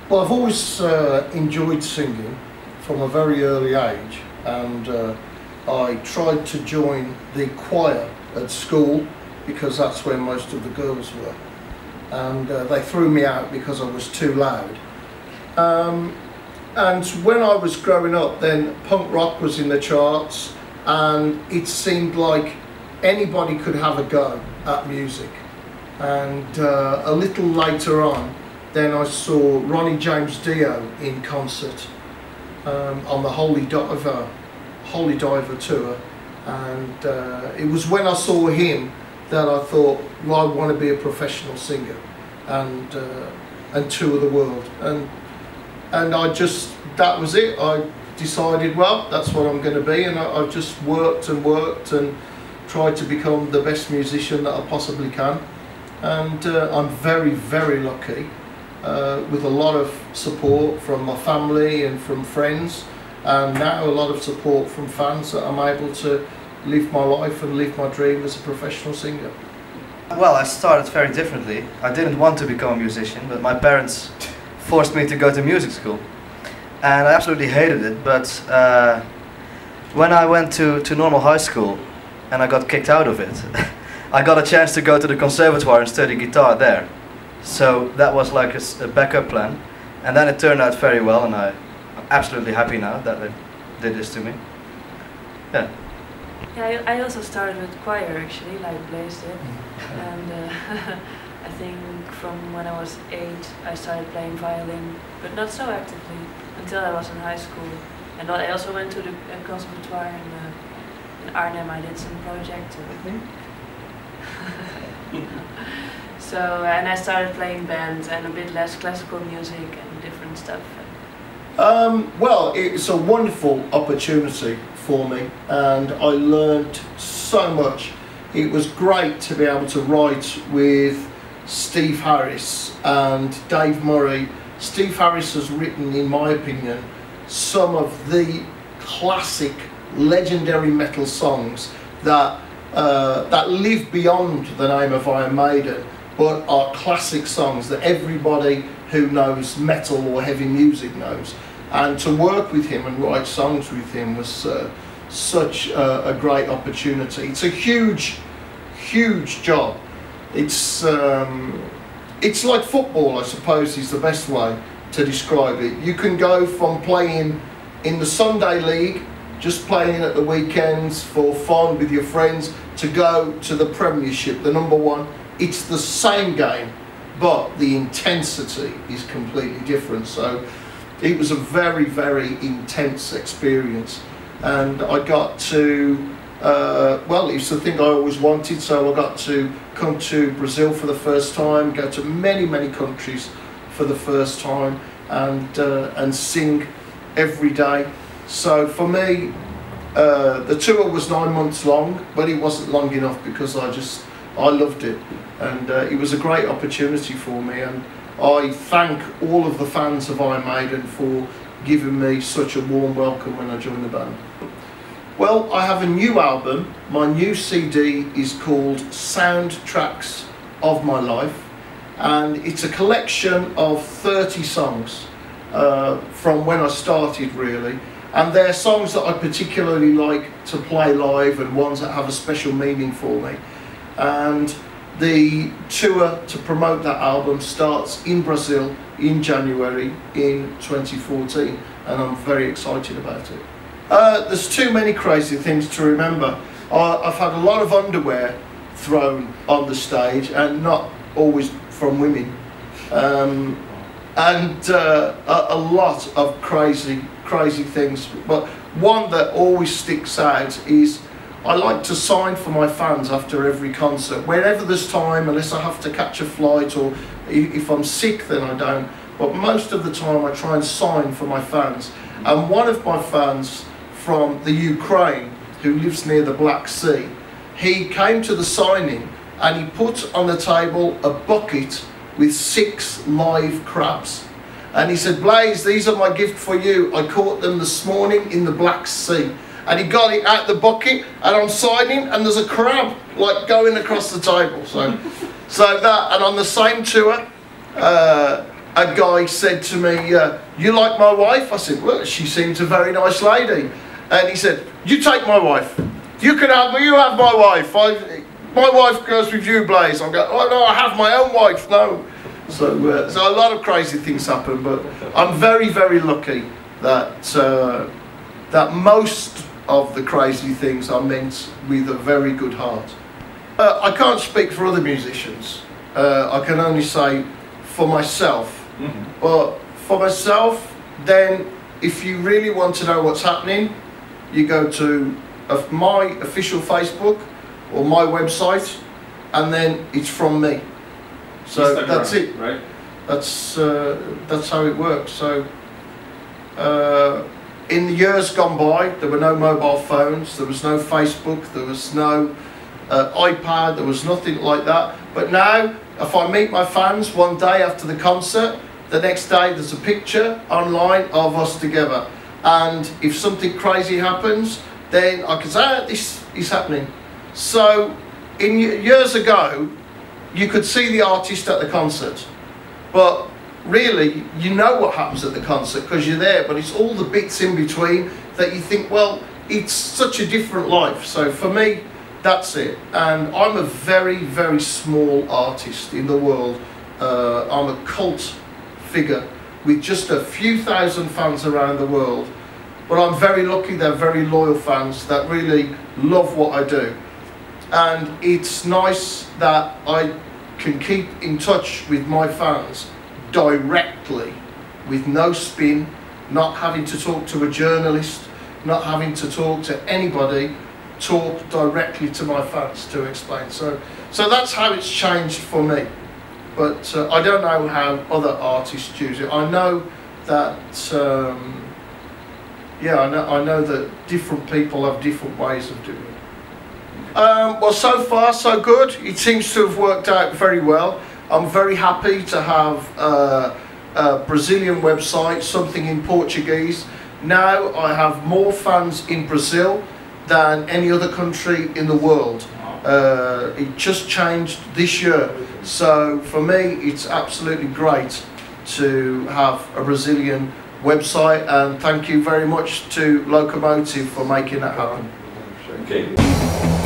Well, I've always enjoyed singing from a very early age, and I tried to join the choir at school because that's where most of the girls were, and they threw me out because I was too loud. And when I was growing up, then punk rock was in the charts, and it seemed like anybody could have a go at music. And a little later on, then I saw Ronnie James Dio in concert on the Holy Diver tour, and it was when I saw him that I thought, well, I want to be a professional singer and tour the world, and I just, that was it. I decided, well, that's what I'm going to be, and I just worked and worked and tried to become the best musician that I possibly can, and I'm very, very lucky with a lot of support from my family and from friends, and now a lot of support from fans, that I'm able to live my life and live my dream as a professional singer. Well, I started very differently. I didn't want to become a musician, but my parents forced me to go to music school, and I absolutely hated it. But when I went to normal high school and I got kicked out of it, I got a chance to go to the conservatoire and study guitar there. So that was like a backup plan, and then it turned out very well, and I'm absolutely happy now that they did this to me. Yeah. Yeah, I also started with choir actually, like Blaze did, and I think from when I was 8 I started playing violin, but not so actively until I was in high school. And I also went to the conservatoire in Arnhem. I did some project with me. So, and I started playing bands and a bit less classical music and different stuff. Well, it's a wonderful opportunity for me, and I learned so much. It was great to be able to write with Steve Harris and Dave Murray. Steve Harris has written, in my opinion, some of the classic, legendary metal songs that that live beyond the name of Iron Maiden, but are classic songs that everybody who knows metal or heavy music knows. And to work with him and write songs with him was such a great opportunity. It's a huge, huge job. It's like football, I suppose, is the best way to describe it. You can go from playing in the Sunday League, just playing at the weekends for fun with your friends, to go to the Premiership, the #1. It's the same game, but the intensity is completely different. So it was a very, very intense experience, and I got to, well, it's the thing I always wanted, so I got to come to Brazil for the first time, go to many, many countries for the first time, and sing every day. So for me, the tour was 9 months long, but it wasn't long enough because I loved it, and it was a great opportunity for me, and I thank all of the fans of Iron Maiden for giving me such a warm welcome when I joined the band. Well, I have a new album. My new CD is called Soundtracks of My Life, and it's a collection of 30 songs from when I started, really. And they're songs that I particularly like to play live, and ones that have a special meaning for me. And the tour to promote that album starts in Brazil in January in 2014, and I'm very excited about it. There's too many crazy things to remember. I've had a lot of underwear thrown on the stage, and not always from women, and a lot of crazy things. But one that always sticks out is I like to sign for my fans after every concert, whenever there's time, unless I have to catch a flight, or if I'm sick then I don't. But most of the time I try and sign for my fans. And one of my fans from the Ukraine, who lives near the Black Sea, he came to the signing and he put on the table a bucket with 6 live crabs. And he said, "Blaze, these are my gift for you. I caught them this morning in the Black Sea." And he got it out the bucket, and I'm signing, and there's a crab like going across the table. So that, and on the same tour, a guy said to me, you like my wife? I said, well, she seems a very nice lady. And he said, you take my wife. You can have me, you have my wife. My wife goes with you, Blaze. I go, oh no, I have my own wife, no. So a lot of crazy things happen, but I'm very, very lucky that that most of the crazy things are meant with a very good heart. I can't speak for other musicians. I can only say for myself. But for myself, then, if you really want to know what's happening, you go to my official Facebook or my website, and then it's from me. So Instagram, that's it. Right? That's how it works. So in the years gone by, there were no mobile phones, there was no Facebook, there was no iPad, there was nothing like that. But now, if I meet my fans one day after the concert, the next day there's a picture online of us together. And if something crazy happens, then I can say, ah, this is happening. So years ago, you could see the artist at the concert, but really you know what happens at the concert because you're there, but it's all the bits in between that you think, well, it's such a different life. So for me, that's it. And I'm a very, very small artist in the world. I'm a cult figure with just a few thousand fans around the world, but I'm very lucky. They're very loyal fans that really love what I do. And it's nice that I can keep in touch with my fans directly, with no spin, not having to talk to a journalist, not having to talk to anybody, talk directly to my fans to explain. So that's how it's changed for me. But I don't know how other artists use it. I know that, yeah, I know that different people have different ways of doing it. Well, so far so good. It seems to have worked out very well. I'm very happy to have a Brazilian website, something in Portuguese. Now I have more fans in Brazil than any other country in the world. It just changed this year. So for me, it's absolutely great to have a Brazilian website, and thank you very much to Locomotive for making that happen. Okay.